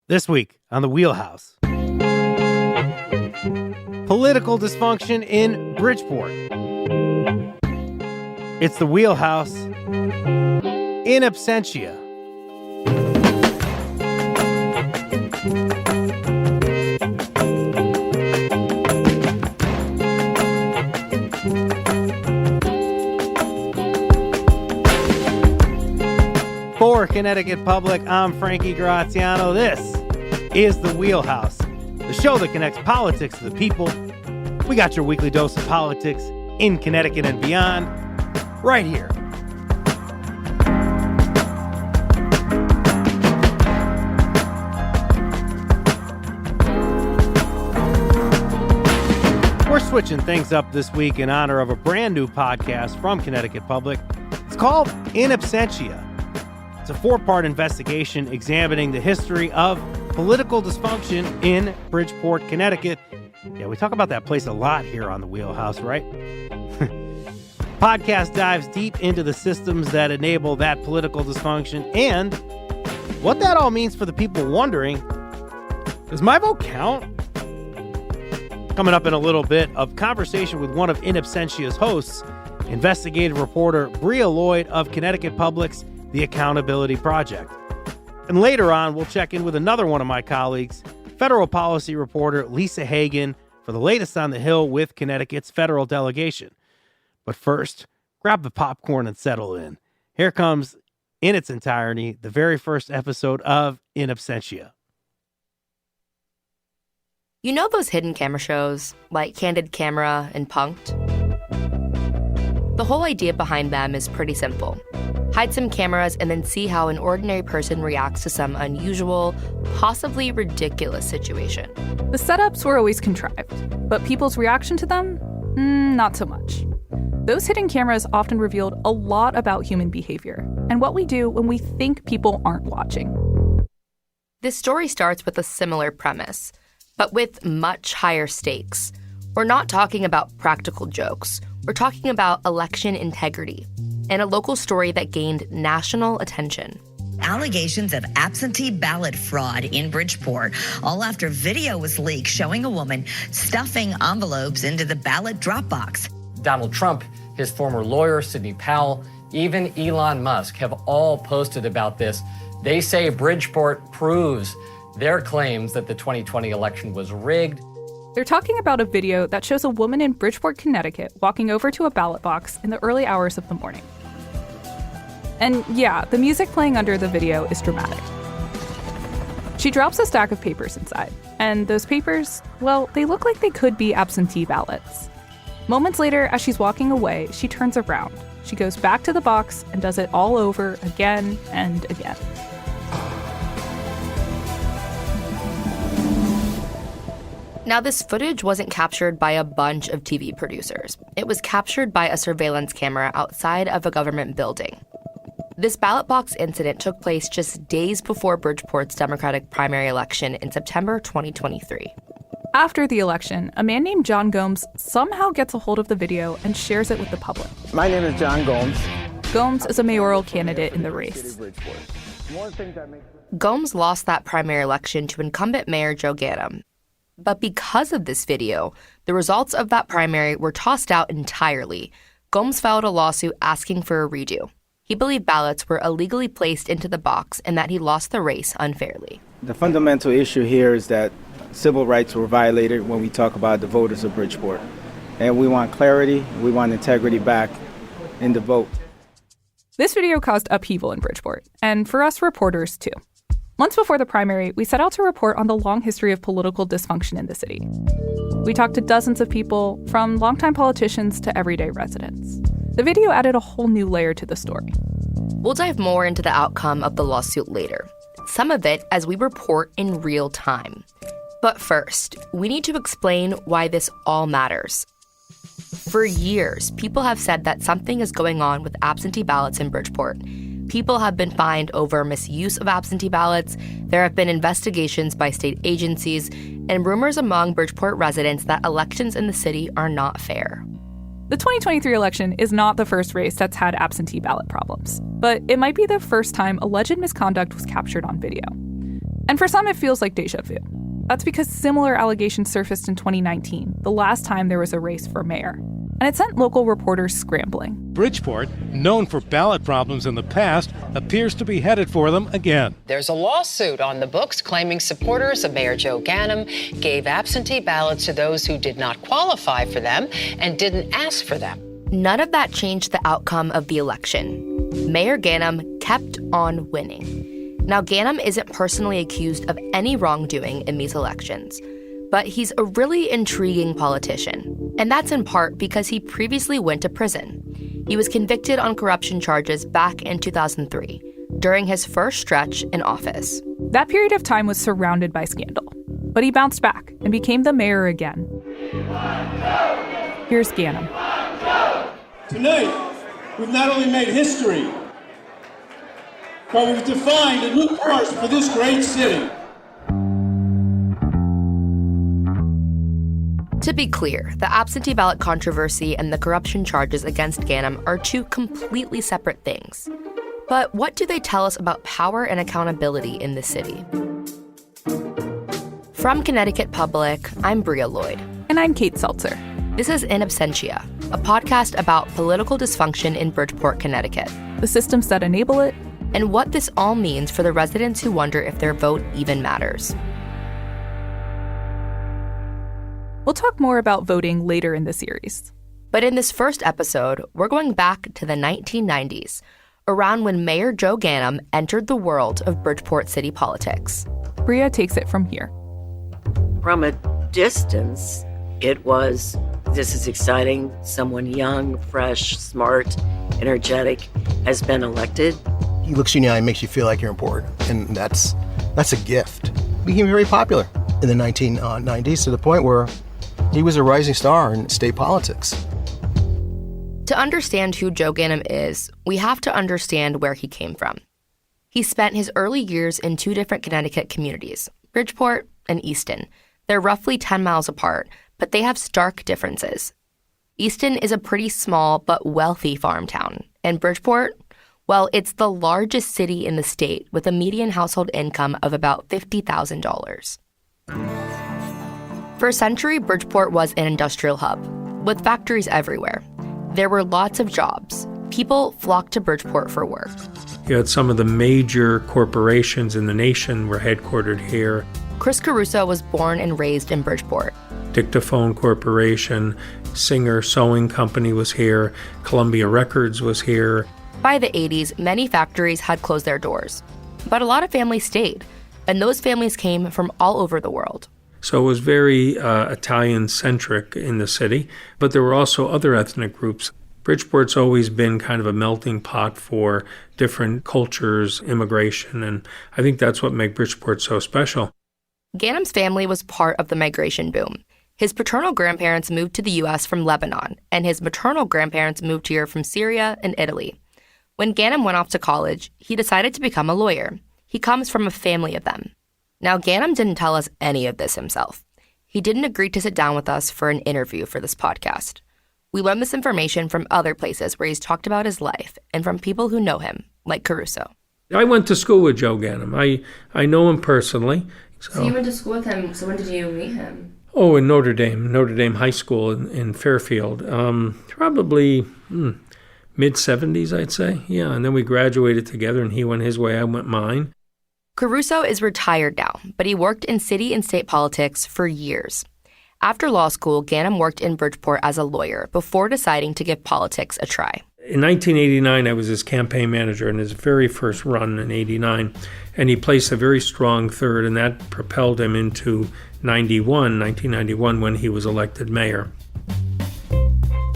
This week on The Wheelhouse. Political dysfunction in Bridgeport. It's The Wheelhouse in Absentia. For Connecticut Public, I'm Frankie Graziano. This is The Wheelhouse, the show that connects politics to the people. We got your weekly dose of politics in Connecticut and beyond, right here. We're switching things up this week in honor of a brand new podcast from Connecticut Public. It's called In Absentia. It's a 4-part investigation examining the history of political dysfunction in Bridgeport, Connecticut. Yeah, we talk about that place a lot here on The Wheelhouse, right? Podcast dives deep into the systems that enable that political dysfunction and what that all means for the people wondering, does my vote count? Coming up in a little bit of conversation with one of In Absentia's hosts, investigative reporter Bria Lloyd of Connecticut Public's The Accountability Project. And later on, we'll check in with another one of my colleagues, federal policy reporter Lisa Hagen, for the latest on the Hill with Connecticut's federal delegation. But first, grab the popcorn and settle in. Here comes, in its entirety, the very first episode of In Absentia. You know those hidden camera shows, like Candid Camera and Punk'd? The whole idea behind them is pretty simple. Hide some cameras and then see how an ordinary person reacts to some unusual, possibly ridiculous situation. The setups were always contrived, but people's reaction to them? Not so much. Those hidden cameras often revealed a lot about human behavior and what we do when we think people aren't watching. This story starts with a similar premise, but with much higher stakes. We're not talking about practical jokes. We're talking about election integrity and a local story that gained national attention. Allegations of absentee ballot fraud in Bridgeport, all after video was leaked showing a woman stuffing envelopes into the ballot drop box. Donald Trump, his former lawyer, Sidney Powell, even Elon Musk have all posted about this. They say Bridgeport proves their claims that the 2020 election was rigged. They're talking about a video that shows a woman in Bridgeport, Connecticut, walking over to a ballot box in the early hours of the morning. And yeah, the music playing under the video is dramatic. She drops a stack of papers inside, and those papers, well, they look like they could be absentee ballots. Moments later, as she's walking away, she turns around. She goes back to the box and does it all over again and again. Now, this footage wasn't captured by a bunch of TV producers. It was captured by a surveillance camera outside of a government building. This ballot box incident took place just days before Bridgeport's Democratic primary election in September 2023. After the election, a man named John Gomes somehow gets a hold of the video and shares it with the public. My name is John Gomes. Gomes is a mayoral candidate in the race. Gomes lost that primary election to incumbent Mayor Joe Ganim. But because of this video, the results of that primary were tossed out entirely. Gomes filed a lawsuit asking for a redo. He believed ballots were illegally placed into the box and that he lost the race unfairly. The fundamental issue here is that civil rights were violated when we talk about the voters of Bridgeport. And we want clarity, we want integrity back in the vote. This video caused upheaval in Bridgeport, and for us reporters too. Months before the primary, we set out to report on the long history of political dysfunction in the city. We talked to dozens of people, from longtime politicians to everyday residents. The video added a whole new layer to the story. We'll dive more into the outcome of the lawsuit later, some of it as we report in real time. But first, we need to explain why this all matters. For years, people have said that something is going on with absentee ballots in Bridgeport. People have been fined over misuse of absentee ballots, there have been investigations by state agencies, and rumors among Bridgeport residents that elections in the city are not fair. The 2023 election is not the first race that's had absentee ballot problems, but it might be the first time alleged misconduct was captured on video. And for some, it feels like deja vu. That's because similar allegations surfaced in 2019, the last time there was a race for mayor. And it sent local reporters scrambling. Bridgeport, known for ballot problems in the past, appears to be headed for them again. There's a lawsuit on the books claiming supporters of Mayor Joe Ganim gave absentee ballots to those who did not qualify for them and didn't ask for them. None of that changed the outcome of the election. Mayor Ganim kept on winning. Now, Ganim isn't personally accused of any wrongdoing in these elections, but he's a really intriguing politician. And that's in part because he previously went to prison. He was convicted on corruption charges back in 2003, during his first stretch in office. That period of time was surrounded by scandal, but he bounced back and became the mayor again. Here's Ganim. Tonight, we've not only made history, but we've defined a new course for this great city. To be clear, the absentee ballot controversy and the corruption charges against Ganim are two completely separate things. But what do they tell us about power and accountability in the city? From Connecticut Public, I'm Bria Lloyd. And I'm Kate Seltzer. This is In Absentia, a podcast about political dysfunction in Bridgeport, Connecticut. The systems that enable it. And what this all means for the residents who wonder if their vote even matters. We'll talk more about voting later in the series. But in this first episode, we're going back to the 1990s, around when Mayor Joe Ganim entered the world of Bridgeport city politics. Bria takes it from here. From a distance, it was, this is exciting. Someone young, fresh, smart, energetic has been elected. He looks you in the eye and makes you feel like you're important, and that's a gift. He became very popular in the 1990s to the point where he was a rising star in state politics. To understand who Joe Ganim is, we have to understand where he came from. He spent his early years in two different Connecticut communities, Bridgeport and Easton. They're roughly 10 miles apart, but they have stark differences. Easton is a pretty small but wealthy farm town, and Bridgeport, well, it's the largest city in the state with a median household income of about $50,000. For a century, Bridgeport was an industrial hub, with factories everywhere. There were lots of jobs. People flocked to Bridgeport for work. You had some of the major corporations in the nation were headquartered here. Chris Caruso was born and raised in Bridgeport. Dictaphone Corporation, Singer Sewing Company was here, Columbia Records was here. By the 80s, many factories had closed their doors. But a lot of families stayed, and those families came from all over the world. So it was very Italian-centric in the city, but there were also other ethnic groups. Bridgeport's always been kind of a melting pot for different cultures, immigration, and I think that's what makes Bridgeport so special. Ganim's family was part of the migration boom. His paternal grandparents moved to the U.S. from Lebanon, and his maternal grandparents moved here from Syria and Italy. When Ganim went off to college, he decided to become a lawyer. He comes from a family of them. Now, Ganim didn't tell us any of this himself. He didn't agree to sit down with us for an interview for this podcast. We learned this information from other places where he's talked about his life and from people who know him, like Caruso. I went to school with Joe Ganim. I know him personally. So you went to school with him, so when did you meet him? Oh, in Notre Dame High School in Fairfield. Probably mid-70s, I'd say. Yeah, and then we graduated together, and he went his way, I went mine. Caruso is retired now, but he worked in city and state politics for years. After law school, Ganim worked in Bridgeport as a lawyer before deciding to give politics a try. In 1989, I was his campaign manager in his very first run in 89, and he placed a very strong third, and that propelled him into 1991, when he was elected mayor.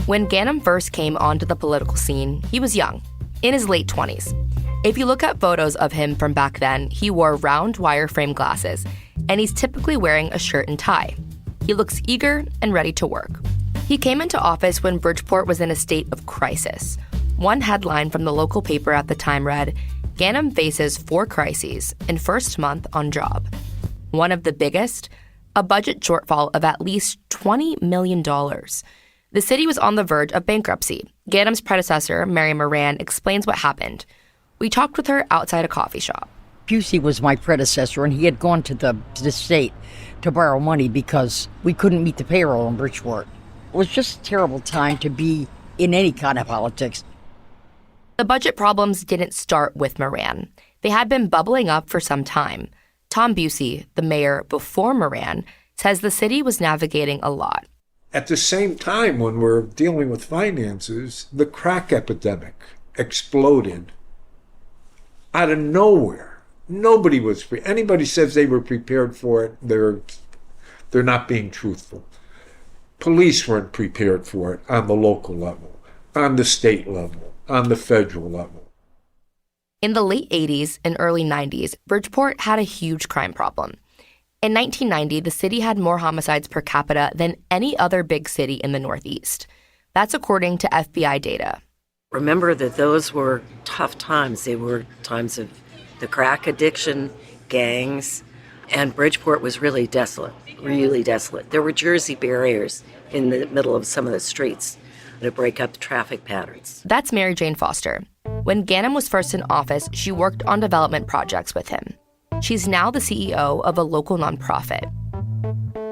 When Ganim first came onto the political scene, he was young, in his late 20s. If you look at photos of him from back then, he wore round wire-frame glasses, and he's typically wearing a shirt and tie. He looks eager and ready to work. He came into office when Bridgeport was in a state of crisis. One headline from the local paper at the time read, "Ganim faces 4 crises in first month on job." One of the biggest, a budget shortfall of at least $20 million. The city was on the verge of bankruptcy. Ganim's predecessor, Mary Moran, explains what happened. We talked with her outside a coffee shop. Busey was my predecessor, and he had gone to the state to borrow money because we couldn't meet the payroll in Bridgeport. It was just a terrible time to be in any kind of politics. The budget problems didn't start with Moran. They had been bubbling up for some time. Tom Busey, the mayor before Moran, says the city was navigating a lot. At the same time, when we're dealing with finances, the crack epidemic exploded out of nowhere. Nobody was anybody says they were prepared for it, they're not being truthful. Police weren't prepared for it on the local level, on the state level, on the federal level. In the late 80s and early 90s, Bridgeport had a huge crime problem. In 1990, the city had more homicides per capita than any other big city in the Northeast. That's according to FBI data. Remember that those were tough times. They were times of the crack addiction, gangs, and Bridgeport was really desolate, really desolate. There were Jersey barriers in the middle of some of the streets to break up the traffic patterns. That's Mary Jane Foster. When Ganim was first in office, she worked on development projects with him. She's now the CEO of a local nonprofit.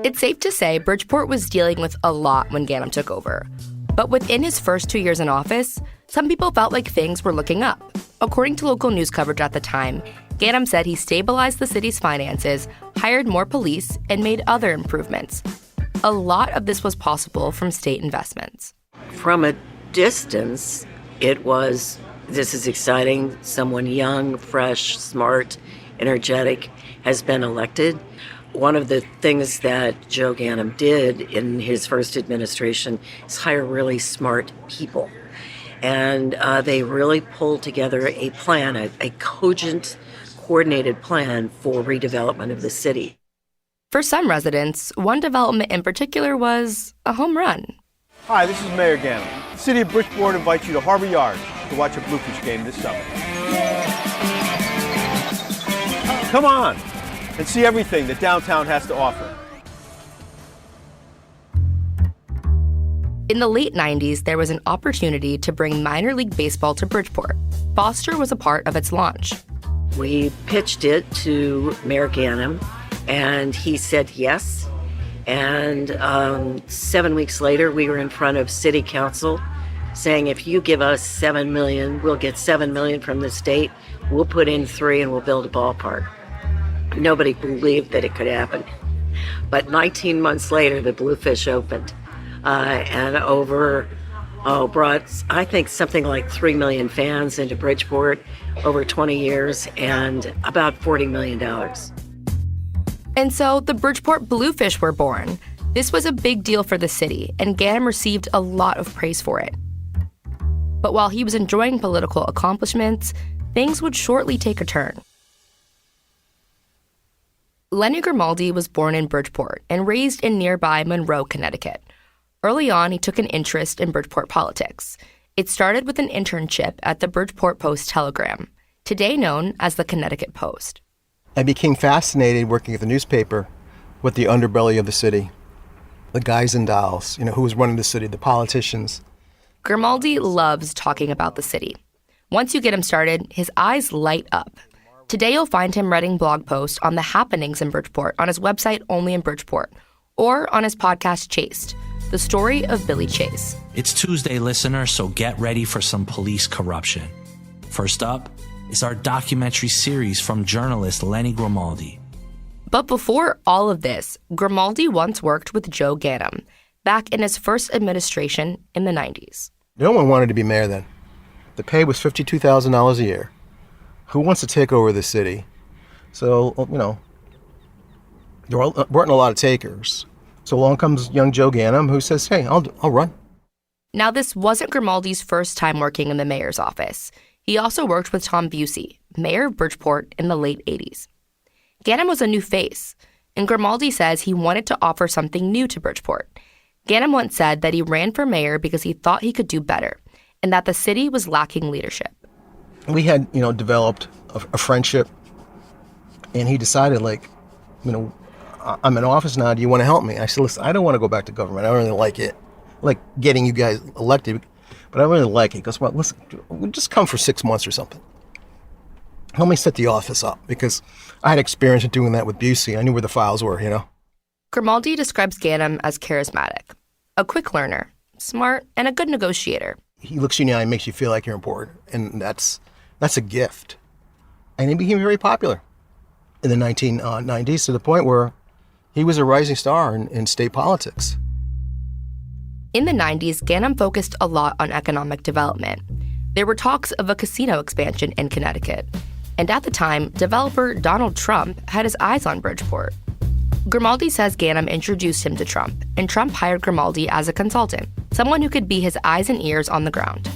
It's safe to say Bridgeport was dealing with a lot when Ganim took over. But within his first 2 years in office, some people felt like things were looking up. According to local news coverage at the time, Ganim said he stabilized the city's finances, hired more police, and made other improvements. A lot of this was possible from state investments. From a distance, it was, this is exciting, someone young, fresh, smart, energetic has been elected. One of the things that Joe Ganim did in his first administration is hire really smart people. And they really pulled together a plan, a cogent, coordinated plan for redevelopment of the city. For some residents, one development in particular was a home run. Hi, this is Mayor Ganim. The city of Bridgeport invites you to Harbor Yard to watch a Bluefish game this summer. Come on and see everything that downtown has to offer. In the late 90s, there was an opportunity to bring minor league baseball to Bridgeport. Foster was a part of its launch. We pitched it to Mayor Ganim, and he said yes. And 7 weeks later, we were in front of City Council saying, if you give us $7 million, we'll get $7 million from the state. We'll put in $3 million and we'll build a ballpark. Nobody believed that it could happen. But 19 months later, the Bluefish opened and brought, I think, something like 3 million fans into Bridgeport over 20 years and about $40 million. And so the Bridgeport Bluefish were born. This was a big deal for the city, and Ganim received a lot of praise for it. But while he was enjoying political accomplishments, things would shortly take a turn. Lenny Grimaldi was born in Bridgeport and raised in nearby Monroe, Connecticut. Early on, he took an interest in Bridgeport politics. It started with an internship at the Bridgeport Post-Telegram, today known as the Connecticut Post. I became fascinated working at the newspaper with the underbelly of the city, the guys and dolls, who was running the city, the politicians. Grimaldi loves talking about the city. Once you get him started, his eyes light up. Today you'll find him writing blog posts on the happenings in Bridgeport on his website Only in Bridgeport, or on his podcast Chased, the story of Billy Chase. It's Tuesday, listener, so get ready for some police corruption. First up is our documentary series from journalist Lenny Grimaldi. But before all of this, Grimaldi once worked with Joe Ganim, back in his first administration in the 90s. No one wanted to be mayor then. The pay was $52,000 a year. Who wants to take over the city? So, there weren't a lot of takers. So along comes young Joe Ganim, who says, hey, I'll run. Now, this wasn't Grimaldi's first time working in the mayor's office. He also worked with Tom Busey, mayor of Bridgeport, in the late 80s. Ganim was a new face, and Grimaldi says he wanted to offer something new to Bridgeport. Ganim once said that he ran for mayor because he thought he could do better, and that the city was lacking leadership. We had, developed a friendship, and he decided, I'm in office now, do you want to help me? I said, listen, I don't want to go back to government. I don't really like it. I like getting you guys elected, but I don't really like it. He goes, well, listen, we'll just come for 6 months or something. help me set the office up, because I had experience in doing that with Busey. I knew where the files were, you know. Grimaldi describes Ganem as charismatic, a quick learner, smart, and a good negotiator. He looks you in the eye and makes you feel like you're important, and that's a gift. And he became very popular in the 1990s to the point where he was a rising star in state politics. In the 90s, Ganem focused a lot on economic development. There were talks of a casino expansion in Connecticut. And at the time, developer Donald Trump had his eyes on Bridgeport. Grimaldi says Ganem introduced him to Trump, and Trump hired Grimaldi as a consultant, someone who could be his eyes and ears on the ground.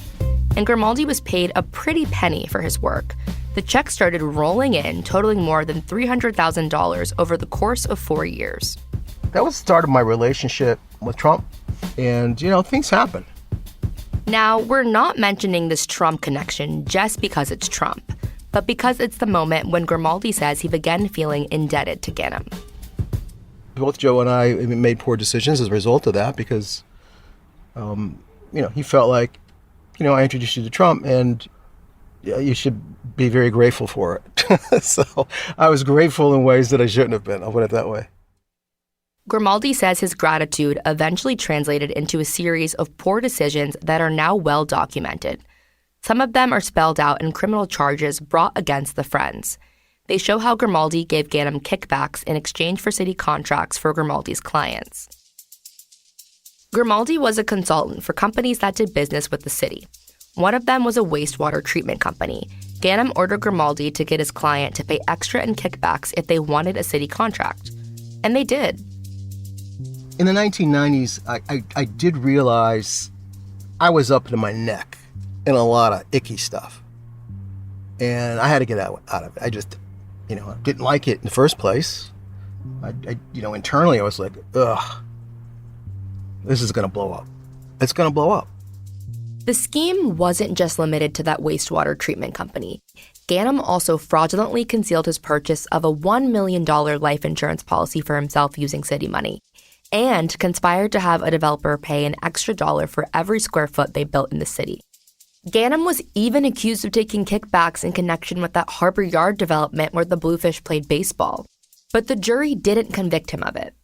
And Grimaldi was paid a pretty penny for his work. The checks started rolling in, totaling more than $300,000 over the course of 4 years. That was the start of my relationship with Trump. And, you know, things happen. Now, we're not mentioning this Trump connection just because it's Trump, but because it's the moment when Grimaldi says he began feeling indebted to Ganem. Both Joe and I made poor decisions as a result of that because, he felt like, I introduced you to Trump and you should be very grateful for it. So I was grateful in ways that I shouldn't have been. I'll put it that way. Grimaldi says his gratitude eventually translated into a series of poor decisions that are now well documented. Some of them are spelled out in criminal charges brought against the friends. They show how Grimaldi gave Ganem kickbacks in exchange for city contracts for Grimaldi's clients. Grimaldi was a consultant for companies that did business with the city. One of them was a wastewater treatment company. Ganem ordered Grimaldi to get his client to pay extra in kickbacks if they wanted a city contract. And they did. In the 1990s, I did realize I was up to my neck in a lot of icky stuff. And I had to get out of it. I just, didn't like it in the first place. Internally I was like, ugh, this is going to blow up. It's going to blow up. The scheme wasn't just limited to that wastewater treatment company. Ganem also fraudulently concealed his purchase of a $1 million life insurance policy for himself using city money, and conspired to have a developer pay an extra $1 for every square foot they built in the city. Ganem was even accused of taking kickbacks in connection with that Harbor Yard development where the Bluefish played baseball. But the jury didn't convict him of it.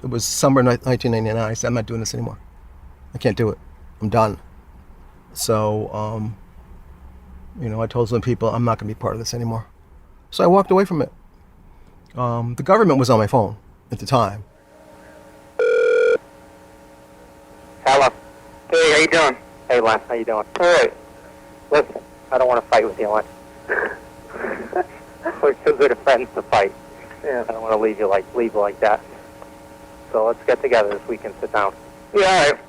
It was summer 1999. I said, I'm not doing this anymore. I can't do it. I'm done. So, I told some people I'm not going to be part of this anymore. So I walked away from it. The government was on my phone at the time. Hello. Hey, how you doing? Hey, Len, how you doing? All right. Listen, I don't want to fight with you, Len. We're too good of friends to fight. Yeah. I don't want to leave you like that. So let's get together this week and sit down. Yeah, all right.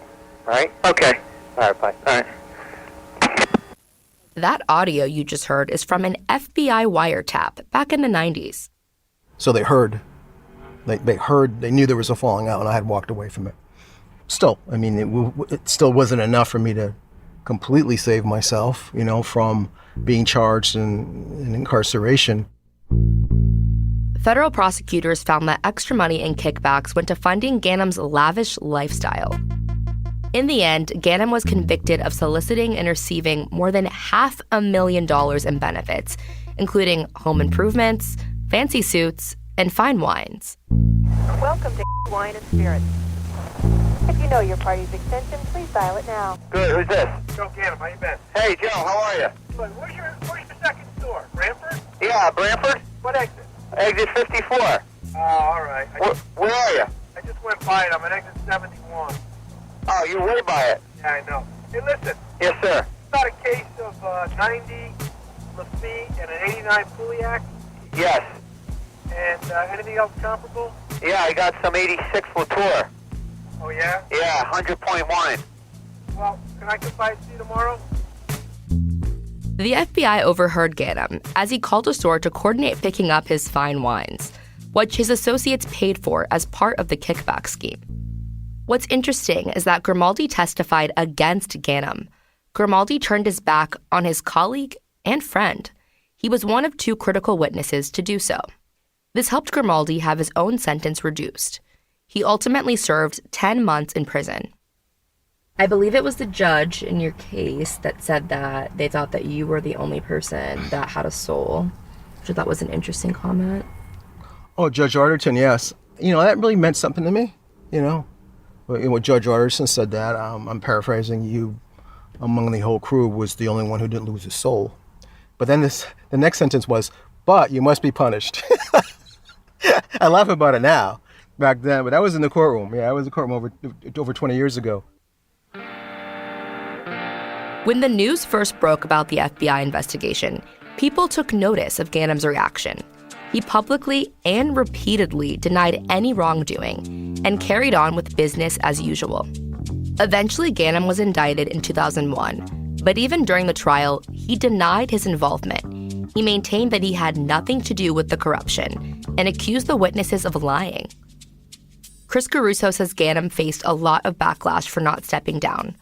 All right? Okay. All right, bye. All right. That audio you just heard is from an FBI wiretap back in the 90s. So they heard. They knew there was a falling out, and I had walked away from it. Still, it still wasn't enough for me to completely save myself, from being charged in incarceration. Federal prosecutors found that extra money and kickbacks went to funding Ganem's lavish lifestyle. In the end, Ganem was convicted of soliciting and receiving more than $500,000 in benefits, including home improvements, fancy suits, and fine wines. Welcome to Wine and Spirits. If you know your party's extension, please dial it now. Good, who's this? Joe Ganem, how you been? Hey, Joe, how are you? Good. Where's your second store? Branford? Yeah, Branford. What exit? Exit 54. Oh, all right. Where are you? I just went by it. I'm at exit 71. Oh, you're way by it. Yeah, I know. Hey, listen. Yes, sir. It's not a case of 90 Lafitte and an 89 Pouliac? Yes. And anything else comparable? Yeah, I got some 86 Latour. Oh, yeah? Yeah, 100-point wine. Well, can I come by and see you tomorrow? The FBI overheard Ganem as he called a store to coordinate picking up his fine wines, which his associates paid for as part of the kickback scheme. What's interesting is that Grimaldi testified against Ganem. Grimaldi turned his back on his colleague and friend. He was one of two critical witnesses to do so. This helped Grimaldi have his own sentence reduced. He ultimately served 10 months in prison. I believe it was the judge in your case that said that they thought that you were the only person that had a soul, which I thought was an interesting comment. Oh, Judge Arterton, yes. That really meant something to me, When Judge Arterton said that, I'm paraphrasing, you, among the whole crew, was the only one who didn't lose his soul. But then the next sentence was, but you must be punished. I laugh about it now, back then, but that was in the courtroom. Yeah, I was in the courtroom over 20 years ago. When the news first broke about the FBI investigation, people took notice of Ganem's reaction. He publicly and repeatedly denied any wrongdoing and carried on with business as usual. Eventually, Ganem was indicted in 2001, but even during the trial, he denied his involvement. He maintained that he had nothing to do with the corruption and accused the witnesses of lying. Chris Caruso says Ganem faced a lot of backlash for not stepping down,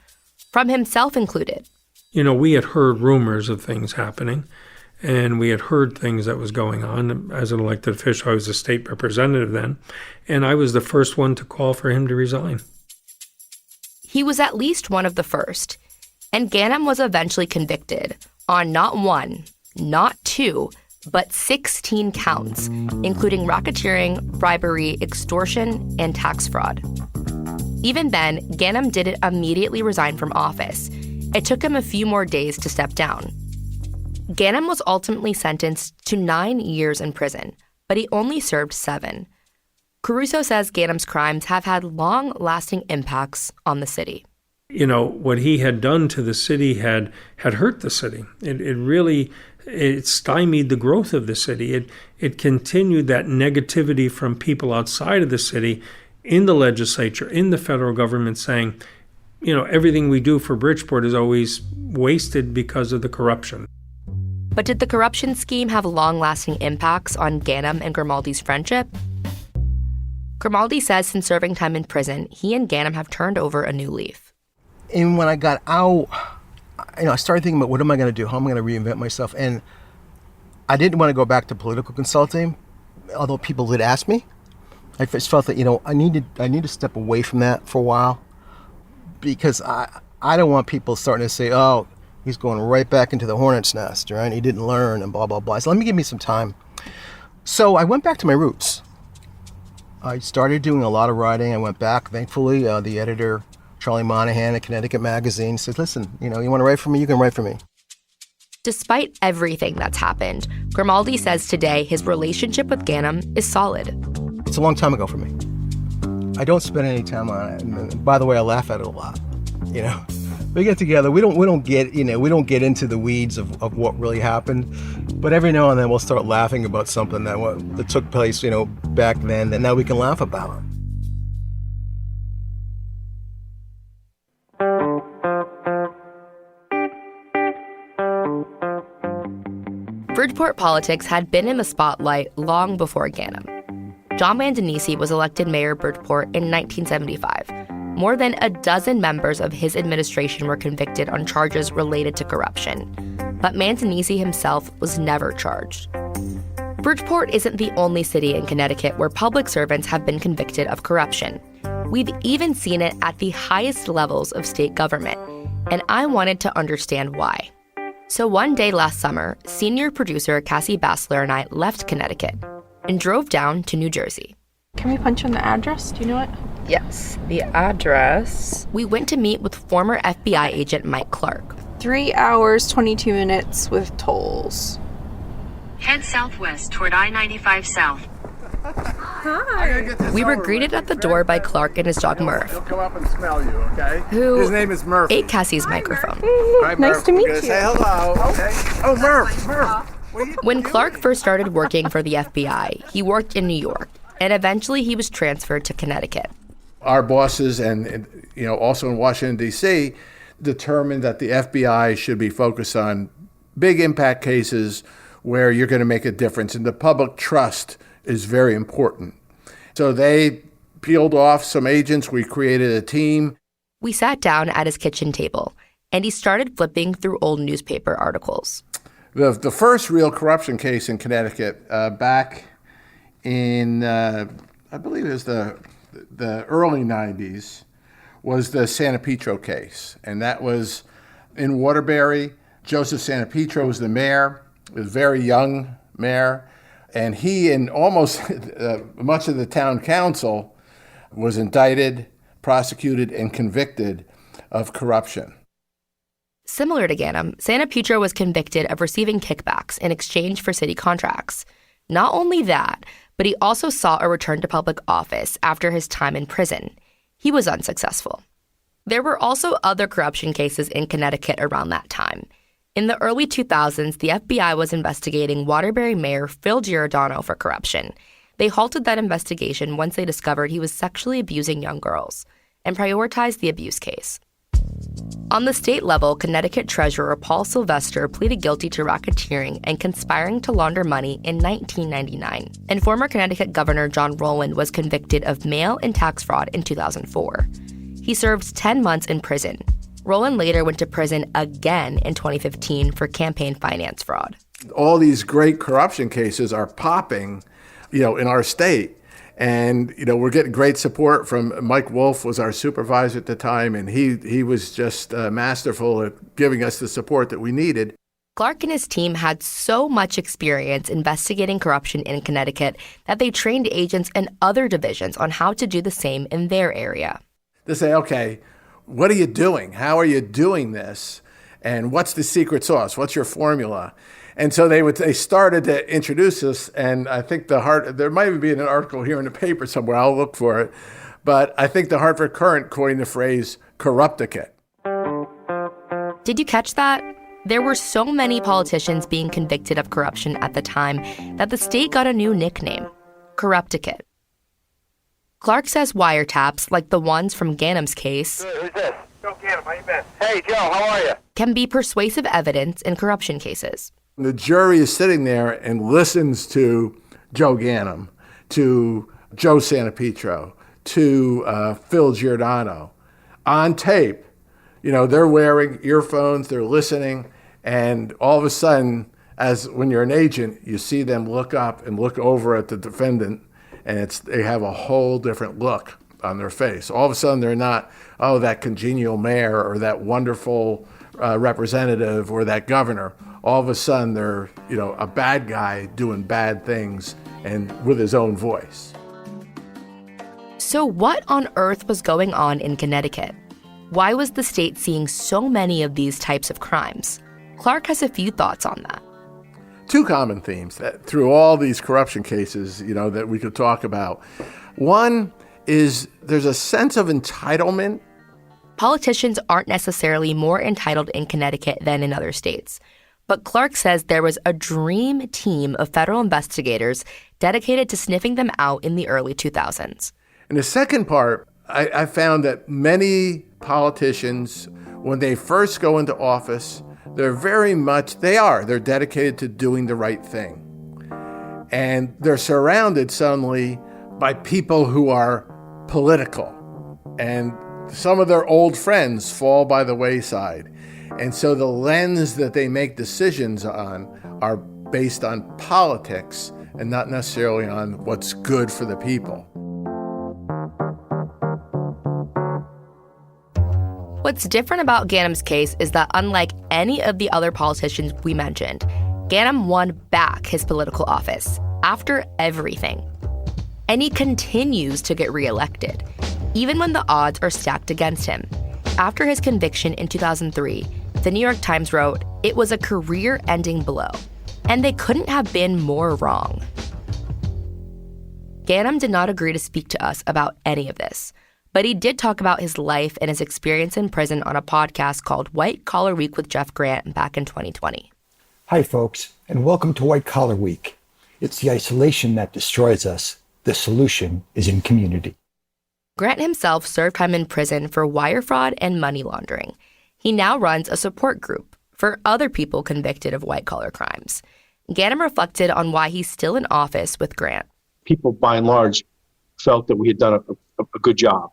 from himself included. We had heard rumors of things happening, and we had heard things that was going on. As an elected official, I was a state representative then, and I was the first one to call for him to resign. He was at least one of the first, and Ganem was eventually convicted on not one, not two, but 16 counts, including racketeering, bribery, extortion, and tax fraud. Even then, Ganem didn't immediately resign from office. It took him a few more days to step down. Ganem was ultimately sentenced to 9 years in prison, but he only served 7. Caruso says Ganem's crimes have had long-lasting impacts on the city. What he had done to the city had hurt the city. It stymied the growth of the city. It continued that negativity from people outside of the city in the legislature, in the federal government, saying, everything we do for Bridgeport is always wasted because of the corruption. But did the corruption scheme have long-lasting impacts on Ganem and Grimaldi's friendship? Grimaldi says since serving time in prison, he and Ganem have turned over a new leaf. And when I got out, I started thinking about what am I going to do? How am I going to reinvent myself? And I didn't want to go back to political consulting, although people did ask me. I just felt that, I need to step away from that for a while, because I don't want people starting to say, oh, he's going right back into the hornet's nest, right? He didn't learn and blah, blah, blah. So give me some time. So I went back to my roots. I started doing a lot of writing. I went back, thankfully. The editor, Charlie Monahan at Connecticut Magazine, said, listen, you want to write for me? You can write for me. Despite everything that's happened, Grimaldi says today his relationship with Ganem is solid. It's a long time ago for me. I don't spend any time on it. And by the way, I laugh at it a lot. We get together. We don't get into the weeds of what really happened. But every now and then we'll start laughing about something that took place, back then that now we can laugh about. Bridgeport politics had been in the spotlight long before Ganem. John Mandanisi was elected mayor of Bridgeport in 1975. More than a dozen members of his administration were convicted on charges related to corruption. But Mandanisi himself was never charged. Bridgeport isn't the only city in Connecticut where public servants have been convicted of corruption. We've even seen it at the highest levels of state government, and I wanted to understand why. So one day last summer, senior producer Cassie Bassler and I left Connecticut and drove down to New Jersey. Can we punch in the address? Do you know it? Yes, the address. We went to meet with former FBI agent Mike Clark. 3 hours, 22 minutes with tolls. Head southwest toward I-95 South. Hi. We were greeted at the door by Clark and his dog Murph. He'll come up and smell you, okay? Who His name is Murph. ate Cassie's microphone. Right, nice to meet you. Say hello, okay? Oh, Murph. When Clark first started working for the FBI, he worked in New York, and eventually he was transferred to Connecticut. Our bosses and also in Washington, D.C., determined that the FBI should be focused on big impact cases where you're going to make a difference, and the public trust is very important. So they peeled off some agents. We created a team. We sat down at his kitchen table, and he started flipping through old newspaper articles. The first real corruption case in Connecticut back in, I believe it was the early 90s, was the Santa Petro case. And that was in Waterbury. Joseph Santa Petro was the mayor, a very young mayor. And he and almost much of the town council was indicted, prosecuted, and convicted of corruption. Similar to Ganem, Santa Petro was convicted of receiving kickbacks in exchange for city contracts. Not only that, but he also sought a return to public office after his time in prison. He was unsuccessful. There were also other corruption cases in Connecticut around that time. In the early 2000s, the FBI was investigating Waterbury Mayor Phil Giordano for corruption. They halted that investigation once they discovered he was sexually abusing young girls and prioritized the abuse case. On the state level, Connecticut Treasurer Paul Sylvester pleaded guilty to racketeering and conspiring to launder money in 1999, and former Connecticut Governor John Rowland was convicted of mail and tax fraud in 2004. He served 10 months in prison. Rowland later went to prison again in 2015 for campaign finance fraud. All these great corruption cases are popping, in our state. And, we're getting great support from Mike Wolf was our supervisor at the time, and he was just masterful at giving us the support that we needed. Clark and his team had so much experience investigating corruption in Connecticut that they trained agents in other divisions on how to do the same in their area. They say, okay, what are you doing? How are you doing this? And what's the secret sauce? What's your formula? And so they started to introduce us, and I think there might even be an article here in the paper somewhere, I'll look for it, but I think the Hartford Courant coined the phrase corrupticate. Did you catch that? There were so many politicians being convicted of corruption at the time that the state got a new nickname, corrupticate. Clark says wiretaps, like the ones from Ganem's case, Who's this? Joe Ganem, how you been? Hey, Joe, how are you? can be persuasive evidence in corruption cases. The jury is sitting there and listens to Joe Ganem, to Joe Santa Petro, to Phil Giordano on tape. They're wearing earphones, they're listening, and all of a sudden, when you're an agent, you see them look up and look over at the defendant, and they have a whole different look on their face. All of a sudden, they're not, that congenial mayor or that wonderful representative or that governor. All of a sudden, they're, a bad guy doing bad things and with his own voice. So what on earth was going on in Connecticut? Why was the state seeing so many of these types of crimes? Clark has a few thoughts on that. Two common themes that through all these corruption cases, that we could talk about. One is there's a sense of entitlement. Politicians aren't necessarily more entitled in Connecticut than in other states. But Clark says there was a dream team of federal investigators dedicated to sniffing them out in the early 2000s. And the second part, I found that many politicians, when they first go into office, they're dedicated to doing the right thing. And they're surrounded suddenly by people who are political. And some of their old friends fall by the wayside. And so the lens that they make decisions on are based on politics and not necessarily on what's good for the people. What's different about Ganem's case is that unlike any of the other politicians we mentioned, Ganem won back his political office after everything. And he continues to get reelected, even when the odds are stacked against him. After his conviction in 2003, the New York Times wrote, "It was a career-ending blow." And they couldn't have been more wrong. Ganem did not agree to speak to us about any of this, but he did talk about his life and his experience in prison on a podcast called White Collar Week with Jeff Grant back in 2020. Hi, folks, and welcome to White Collar Week. It's the isolation that destroys us. The solution is in community. Grant himself served time in prison for wire fraud and money laundering. He now runs a support group for other people convicted of white-collar crimes. Ganem reflected on why he's still in office with Grant. People, by and large, felt that we had done a good job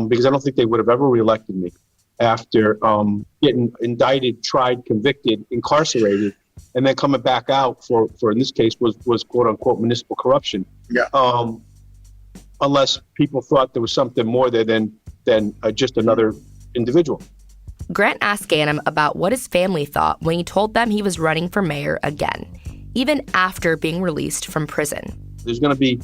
because I don't think they would have ever reelected me after getting indicted, tried, convicted, incarcerated, and then coming back out for in this case, was quote-unquote municipal corruption. Yeah. Unless people thought there was something more there than than just another individual. Grant asked Ganem about what his family thought when he told them he was running for mayor again, even after being released from prison. There's going to be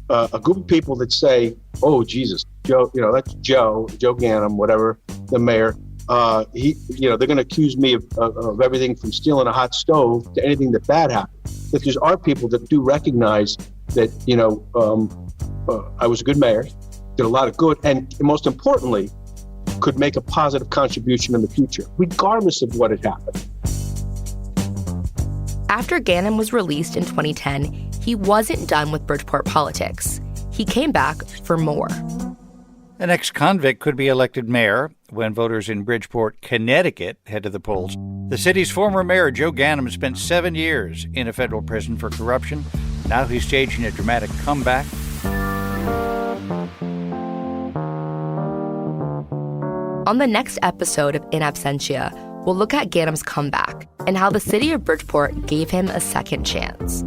a group of people that say, oh, Jesus, Joe, that's Joe Ganem, whatever, the mayor. They're going to accuse me of everything from stealing a hot stove to anything that bad happened. But there are people that do recognize that, I was a good mayor, did a lot of good, and most importantly, could make a positive contribution in the future, regardless of what had happened. After Ganem was released in 2010, he wasn't done with Bridgeport politics. He came back for more. An ex-convict could be elected mayor when voters in Bridgeport, Connecticut, head to the polls. The city's former mayor, Joe Ganem, spent 7 years in a federal prison for corruption. Now he's staging a dramatic comeback. On the next episode of In Absentia, we'll look at Ganem's comeback and how the city of Bridgeport gave him a second chance.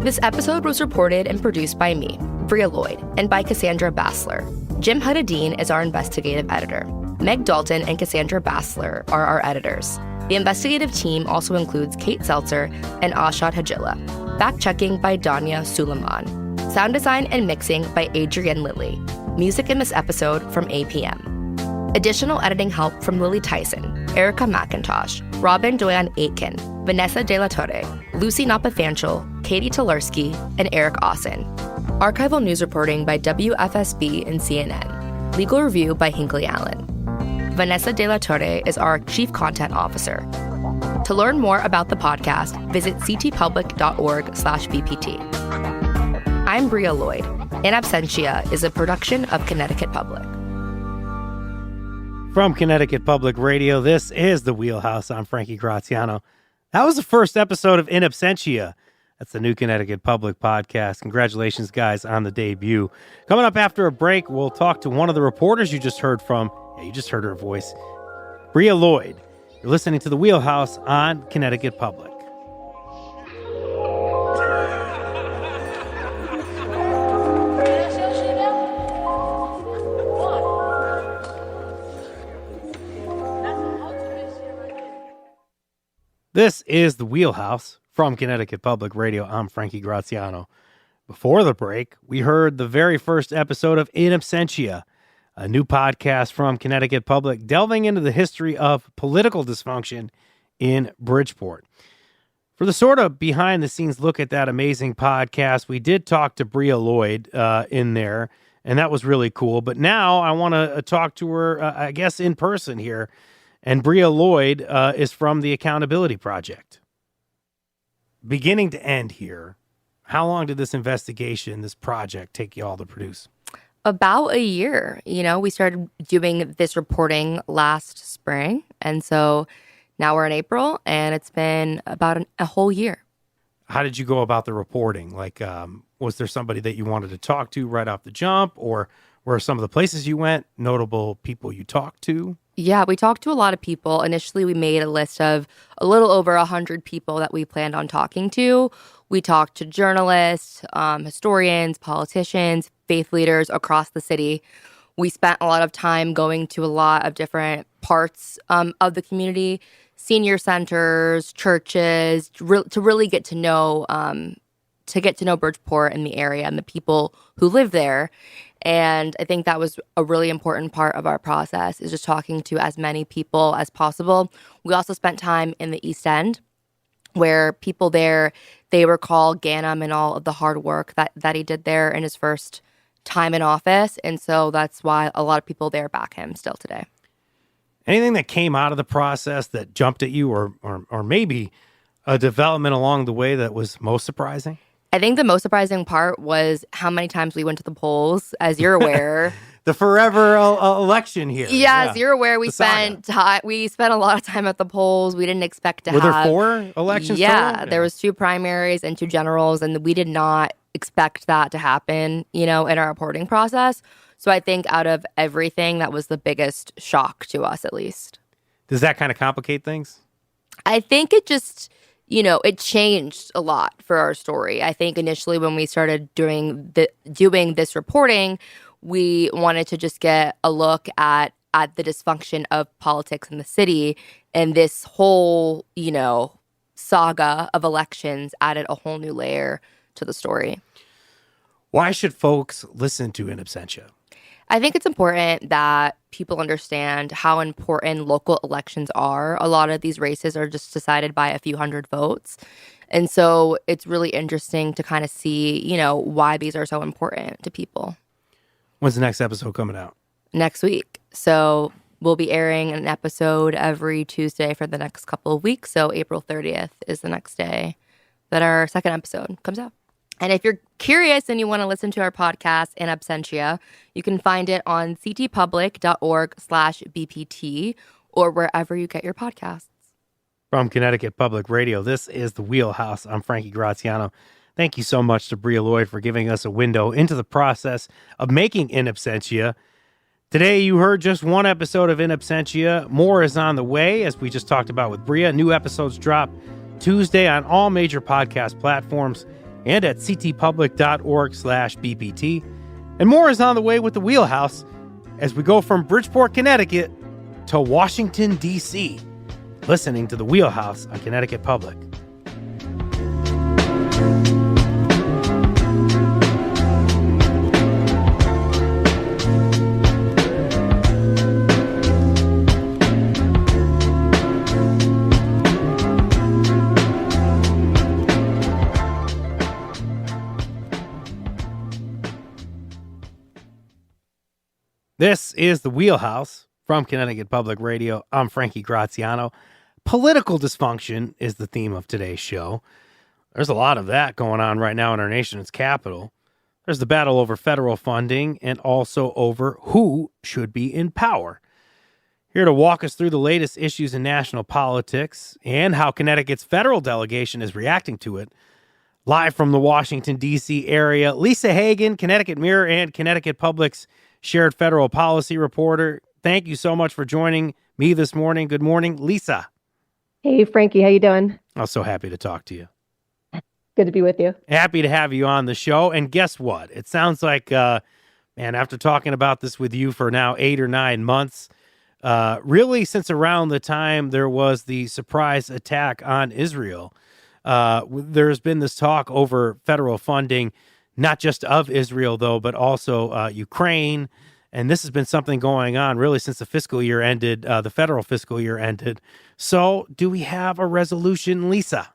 This episode was reported and produced by me, Bria Lloyd, and by Cassandra Bassler. Jim Huddadine is our investigative editor. Meg Dalton and Cassandra Bassler are our editors. The investigative team also includes Kate Seltzer and Ashad Hajilla. Fact-checking by Danya Suleiman. Sound design and mixing by Adrienne Lilly. Music in this episode from APM. Additional editing help from Lily Tyson, Erica McIntosh, Robin Doyan Aitken, Vanessa De La Torre, Lucy Napafanchel, Katie Talarski, and Eric Austin. Archival news reporting by WFSB and CNN. Legal review by Hinckley Allen. Vanessa De La Torre is our Chief Content Officer. To learn more about the podcast, visit ctpublic.org/VPT. I'm Bria Lloyd. In Absentia is a production of Connecticut Public. From Connecticut Public Radio, this is The Wheelhouse. I'm Frankie Graziano. That was the first episode of In Absentia. That's the new Connecticut Public podcast. Congratulations, guys, on the debut. Coming up after a break, we'll talk to one of the reporters you just heard from. Yeah, you just heard her voice. Bria Lloyd. You're listening to The Wheelhouse on Connecticut Public. This is The Wheelhouse from Connecticut Public Radio. I'm Frankie Graziano. Before the break, we heard the very first episode of In Absentia, a new podcast from Connecticut Public delving into the history of political dysfunction in Bridgeport. For the sort of behind-the-scenes look at that amazing podcast, we did talk to Bria Lloyd in there, and that was really cool. But now I want to talk to her, I guess, in person here. And Bria Lloyd is from the Accountability Project. Beginning to end here, how long did this investigation, this project, take you all to produce? About a year. We started doing this reporting last spring. And so now we're in April, and it's been about a whole year. How did you go about the reporting? Was there somebody that you wanted to talk to right off the jump? Or were some of the places you went notable people you talked to? Yeah, we talked to a lot of people. Initially, we made a list of a little over 100 people that we planned on talking to. We talked to journalists, historians, politicians, faith leaders across the city. We spent a lot of time going to a lot of different parts of the community, senior centers, churches, to really get to know Bridgeport and the area and the people who live there. And I think that was a really important part of our process, is just talking to as many people as possible. We also spent time in the East End, where people there, they recall Ganem and all of the hard work that he did there in his first time in office. And so that's why a lot of people there back him still today. Anything that came out of the process that jumped at you, or maybe a development along the way that was most surprising? I think the most surprising part was how many times we went to the polls, as you're aware. The forever election here. Yeah, as you're aware, we spent a lot of time at the polls. We didn't expect to have... Were there 4 elections total? There was 2 primaries and 2 generals, and we did not expect that to happen, in our reporting process. So I think out of everything, that was the biggest shock to us, at least. Does that kind of complicate things? I think it just... it changed a lot for our story. I think initially when we started doing this reporting, we wanted to just get a look at the dysfunction of politics in the city, and this whole, saga of elections added a whole new layer to the story. Why should folks listen to In Absentia? I think it's important that people understand how important local elections are. A lot of these races are just decided by a few hundred votes. And so it's really interesting to kind of see, why these are so important to people. When's the next episode coming out? Next week. So we'll be airing an episode every Tuesday for the next couple of weeks. So April 30th is the next day that our second episode comes out. And if you're curious and you want to listen to our podcast in Absentia, you can find it on ctpublic.org/BPT or wherever you get your podcasts. From Connecticut Public Radio, this is The Wheelhouse. I'm Frankie Graziano. Thank you so much to Bria Lloyd for giving us a window into the process of making In Absentia. Today, you heard just one episode of In Absentia. More is on the way, as we just talked about with Bria. New episodes drop Tuesday on all major podcast platforms and at ctpublic.org/BPT. And more is on the way with The Wheelhouse as we go from Bridgeport, Connecticut to Washington, D.C., listening to The Wheelhouse on Connecticut Public. This is The Wheelhouse from Connecticut Public Radio. I'm Frankie Graziano. Political dysfunction is the theme of today's show. There's a lot of that going on right now in our nation's capital. There's the battle over federal funding and also over who should be in power. Here to walk us through the latest issues in national politics and how Connecticut's federal delegation is reacting to it, live from the Washington, D.C. area, Lisa Hagen, Connecticut Mirror and Connecticut Public's shared federal policy reporter. Thank you so much for joining me this morning. Good morning, Lisa. Hey, Frankie. How you doing? I'm so happy to talk to you. Good to be with you. Happy to have you on the show. And guess what? It sounds like, after talking about this with you for now 8 or 9 months, really since around the time there was the surprise attack on Israel, there's been this talk over federal funding, not just of Israel, though, but also Ukraine. And this has been something going on really since the fiscal year ended, the federal fiscal year ended. So do we have a resolution, Lisa?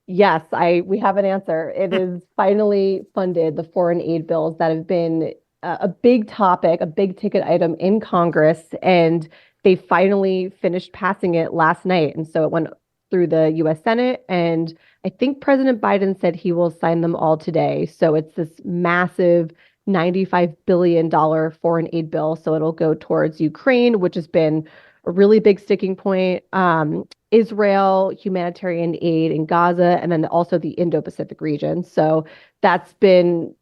Yes, we have an answer. It is finally funded, the foreign aid bills that have been a big topic, a big ticket item in Congress, and they finally finished passing it last night. And so it went through the U.S. Senate, and I think President Biden said he will sign them all today. So it's this massive $95 billion foreign aid bill. So it'll go towards Ukraine, which has been a really big sticking point, Israel, humanitarian aid in Gaza, and then also the Indo-Pacific region. So that's been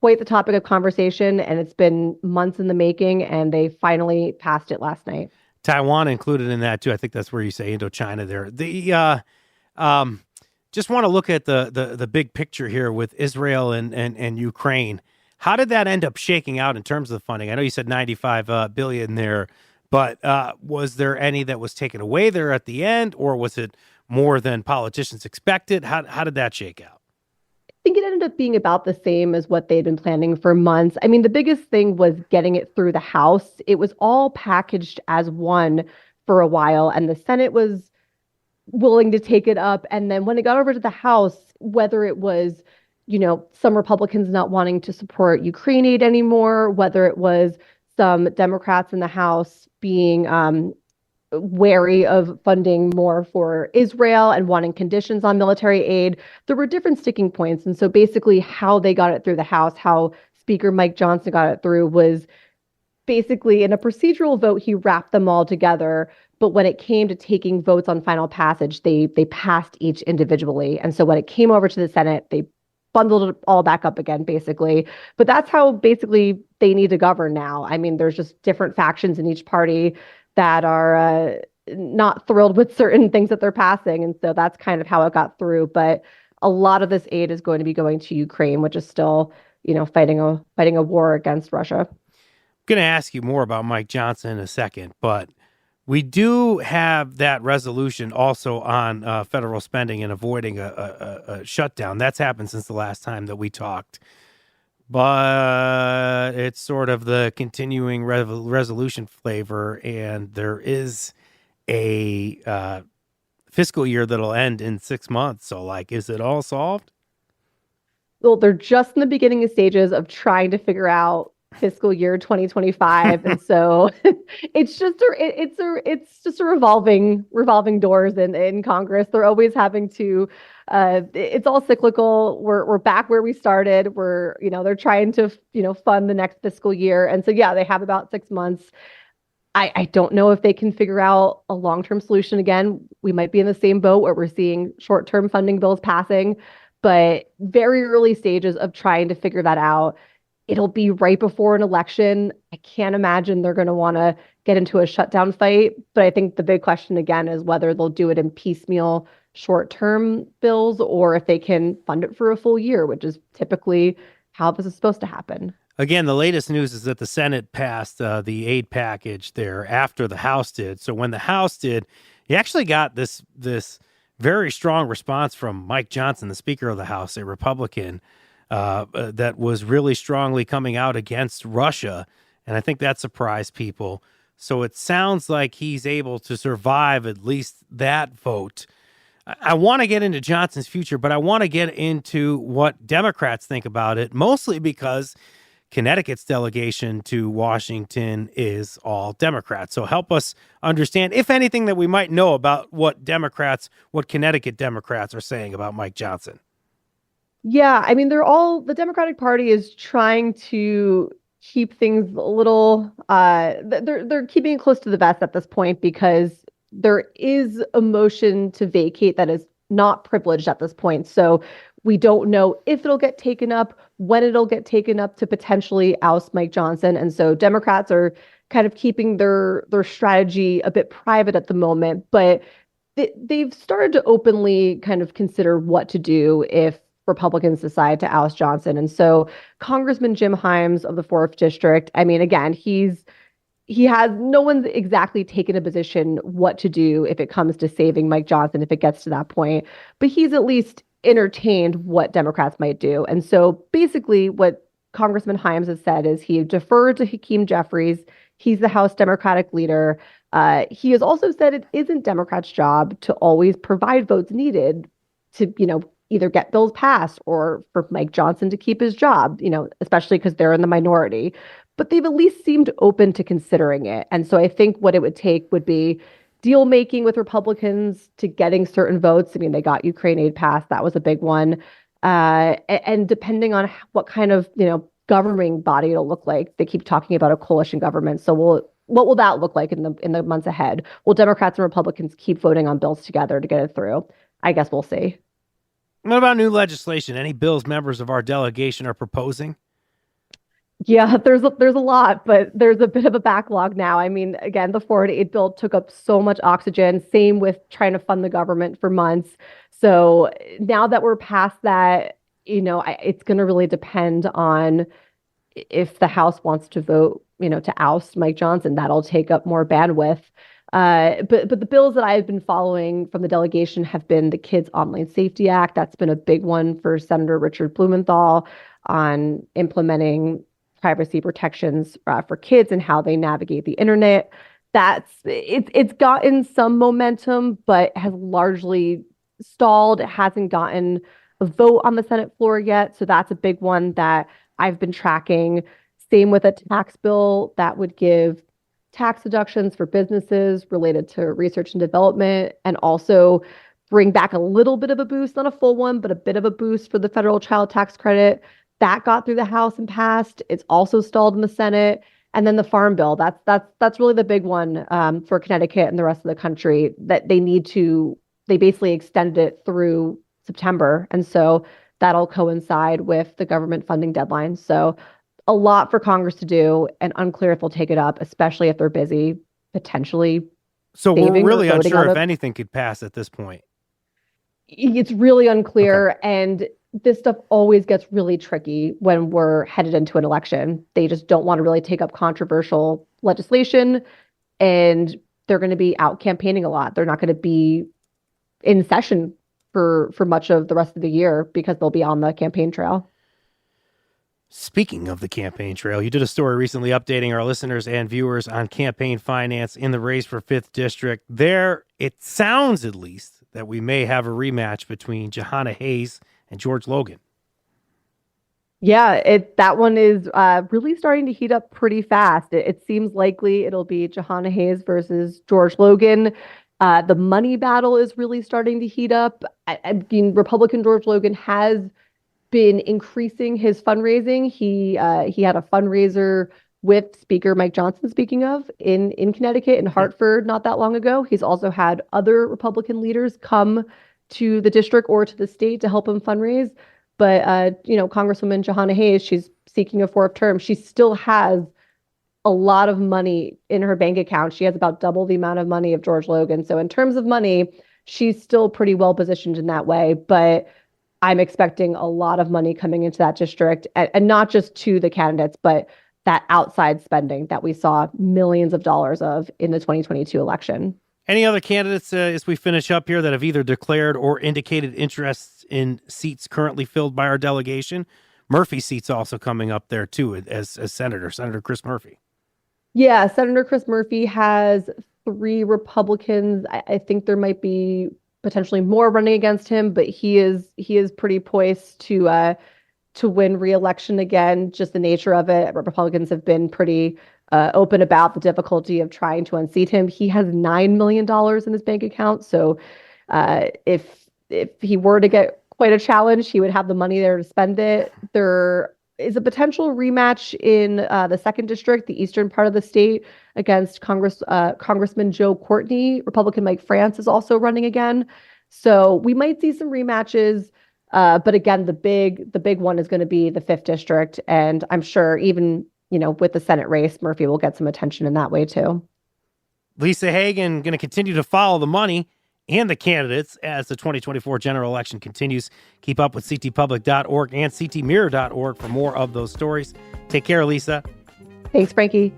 quite the topic of conversation, and it's been months in the making, and they finally passed it last night. Taiwan included in that too. I think that's where you say Indochina there. Just want to look at the big picture here with Israel and Ukraine. How did that end up shaking out in terms of the funding? I know you said $95 billion there, but was there any that was taken away there at the end, or was it more than politicians expected? How did that shake out? I think it ended up being about the same as what they'd been planning for months. I mean, the biggest thing was getting it through the House. It was all packaged as one for a while, and the Senate was willing to take it up. And then when it got over to the House, whether it was, some Republicans not wanting to support Ukraine aid anymore, whether it was some Democrats in the House being wary of funding more for Israel and wanting conditions on military aid, there were different sticking points. And so basically how they got it through the House, how Speaker Mike Johnson got it through, was basically in a procedural vote, he wrapped them all together. But when it came to taking votes on final passage, they passed each individually. And so when it came over to the Senate, they bundled it all back up again, basically. But that's how basically they need to govern now. I mean, there's just different factions in each party that are not thrilled with certain things that they're passing. And so that's kind of how it got through. But a lot of this aid is going to be going to Ukraine, which is still, fighting a war against Russia. I'm going to ask you more about Mike Johnson in a second, but we do have that resolution also on federal spending and avoiding a shutdown. That's happened since the last time that we talked. But it's sort of the continuing resolution flavor, and there is a fiscal year that'll end in 6 months. So, is it all solved? Well, they're just in the beginning stages of trying to figure out fiscal year 2025, and so it's just a revolving doors in Congress. They're always having to. It's all cyclical. We're back where we started. They're trying to fund the next fiscal year, and so they have about 6 months. I don't know if they can figure out a long-term solution. Again, we might be in the same boat where we're seeing short-term funding bills passing, but very early stages of trying to figure that out. It'll be right before an election. I can't imagine they're going to want to get into a shutdown fight. But I think the big question again is whether they'll do it in piecemeal short-term bills or if they can fund it for a full year, which is typically how this is supposed to happen. Again, the latest news is that the Senate passed the aid package there after the House did. So when the House did, you actually got this very strong response from Mike Johnson, the Speaker of the House, a Republican, that was really strongly coming out against Russia. And I think that surprised people. So it sounds like he's able to survive at least that vote. I want to get into Johnson's future, but I want to get into what Democrats think about it, mostly because Connecticut's delegation to Washington is all Democrats. So help us understand, if anything, that we might know about what Connecticut Democrats are saying about Mike Johnson. Yeah, I mean, the Democratic Party is trying to keep things a little, they're keeping it close to the vest at this point because there is a motion to vacate that is not privileged at this point. So we don't know if it'll get taken up, when it'll get taken up to potentially oust Mike Johnson. And so Democrats are kind of keeping their strategy a bit private at the moment, but they've started to openly kind of consider what to do if Republicans decide to oust Johnson. And so Congressman Jim Himes of the 4th District, I mean, again, no one's exactly taken a position what to do if it comes to saving Mike Johnson, if it gets to that point, but he's at least entertained what Democrats might do. And so basically what Congressman Himes has said is he deferred to Hakeem Jeffries. He's the House Democratic leader. He has also said it isn't Democrats' job to always provide votes needed to, either get bills passed or for Mike Johnson to keep his job, especially because they're in the minority. But they've at least seemed open to considering it. And so I think what it would take would be deal making with Republicans to getting certain votes. I mean, they got Ukraine aid passed. That was a big one. And depending on what kind of, governing body it'll look like, they keep talking about a coalition government. So what will that look like in the months ahead? Will Democrats and Republicans keep voting on bills together to get it through? I guess we'll see. What about new legislation? Any bills members of our delegation are proposing? Yeah, there's a lot, but there's a bit of a backlog now. I mean, again, the 408 bill took up so much oxygen, same with trying to fund the government for months. So now that we're past that, it's going to really depend on if the House wants to vote, to oust Mike Johnson. That'll take up more bandwidth. But the bills that I've been following from the delegation have been the Kids Online Safety Act. That's been a big one for Senator Richard Blumenthal on implementing privacy protections for kids and how they navigate the internet. It's gotten some momentum, but has largely stalled. It hasn't gotten a vote on the Senate floor yet. So that's a big one that I've been tracking. Same with a tax bill that would give tax deductions for businesses related to research and development, and also bring back a little bit of a boost, not a full one, but a bit of a boost for the federal child tax credit. That got through the House and passed. It's also stalled in the Senate. And then the farm bill, that's really the big one for Connecticut and the rest of the country, that they basically extended it through September. And so that'll coincide with the government funding deadline. So a lot for Congress to do, and unclear if they'll take it up, especially if they're busy potentially So we're saving or really voting unsure out if of. anything could pass at this point. It's really unclear, and this stuff always gets really tricky when we're headed into an election. They just don't want to really take up controversial legislation, and they're going to be out campaigning a lot. They're not going to be in session for much of the rest of the year because they'll be on the campaign trail. Speaking of the campaign trail, you did a story recently updating our listeners and viewers on campaign finance in the race for 5th District. There, it sounds at least that we may have a rematch between Jahana Hayes and George Logan. Yeah, that one is really starting to heat up pretty fast. It seems likely it'll be Jahana Hayes versus George Logan. The money battle is really starting to heat up. I mean, Republican George Logan has been increasing his fundraising. He had a fundraiser with Speaker Mike Johnson, speaking of, in Connecticut, in Hartford, not that long ago. He's also had other Republican leaders come to the district or to the state to help him fundraise. But, Congresswoman Jahana Hayes, she's seeking a 4th term. She still has a lot of money in her bank account. She has about double the amount of money of George Logan. So in terms of money, she's still pretty well positioned in that way. But I'm expecting a lot of money coming into that district, and not just to the candidates, but that outside spending that we saw millions of dollars of in the 2022 election. Any other candidates as we finish up here that have either declared or indicated interests in seats currently filled by our delegation? Murphy's seat's also coming up there too as Senator Chris Murphy. Yeah, Senator Chris Murphy has 3 Republicans. I think there might be potentially more running against him, but he is pretty poised to win re-election again. Just the nature of it. Republicans have been pretty open about the difficulty of trying to unseat him. He has $9 million in his bank account, so if he were to get quite a challenge, he would have the money there to spend it. There is a potential rematch in the 2nd District, the eastern part of the state, against Congressman Joe Courtney. Republican Mike France is also running again. So we might see some rematches. But again, the big one is going to be the 5th District. And I'm sure even, with the Senate race, Murphy will get some attention in that way too. Lisa Hagen going to continue to follow the money and the candidates as the 2024 general election continues. Keep up with ctpublic.org and ctmirror.org for more of those stories. Take care, Lisa. Thanks, Frankie.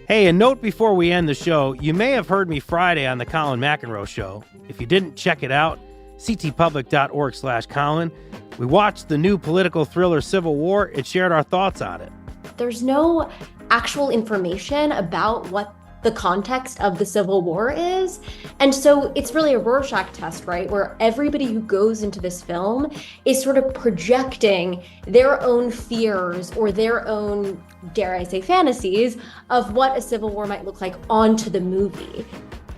Hey, a note before we end the show. You may have heard me Friday on the Colin McEnroe Show. If you didn't, check it out. ctpublic.org/Colin. We watched the new political thriller Civil War and shared our thoughts on it. There's no actual information about what the context of the Civil War is. And so it's really a Rorschach test, right? Where everybody who goes into this film is sort of projecting their own fears or their own, dare I say, fantasies of what a Civil War might look like onto the movie.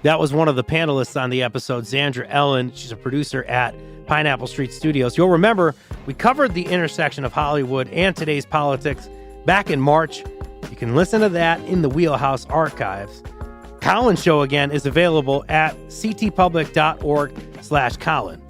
That was one of the panelists on the episode, Zandra Ellen. She's a producer at Pineapple Street Studios. You'll remember we covered the intersection of Hollywood and today's politics back in March. You can listen to that in the Wheelhouse archives. Colin's show, again, is available at ctpublic.org/Colin.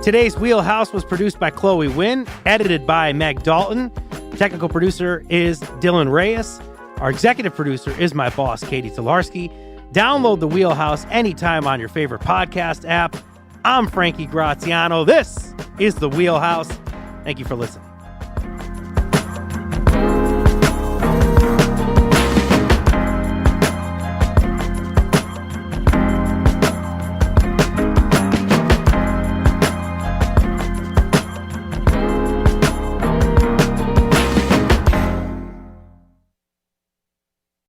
Today's Wheelhouse was produced by Chloe Wynn, edited by Meg Dalton. Technical producer is Dylan Reyes. Our executive producer is my boss, Katie Tolarski. Download the Wheelhouse anytime on your favorite podcast app. I'm Frankie Graziano. This is the Wheelhouse. Thank you for listening.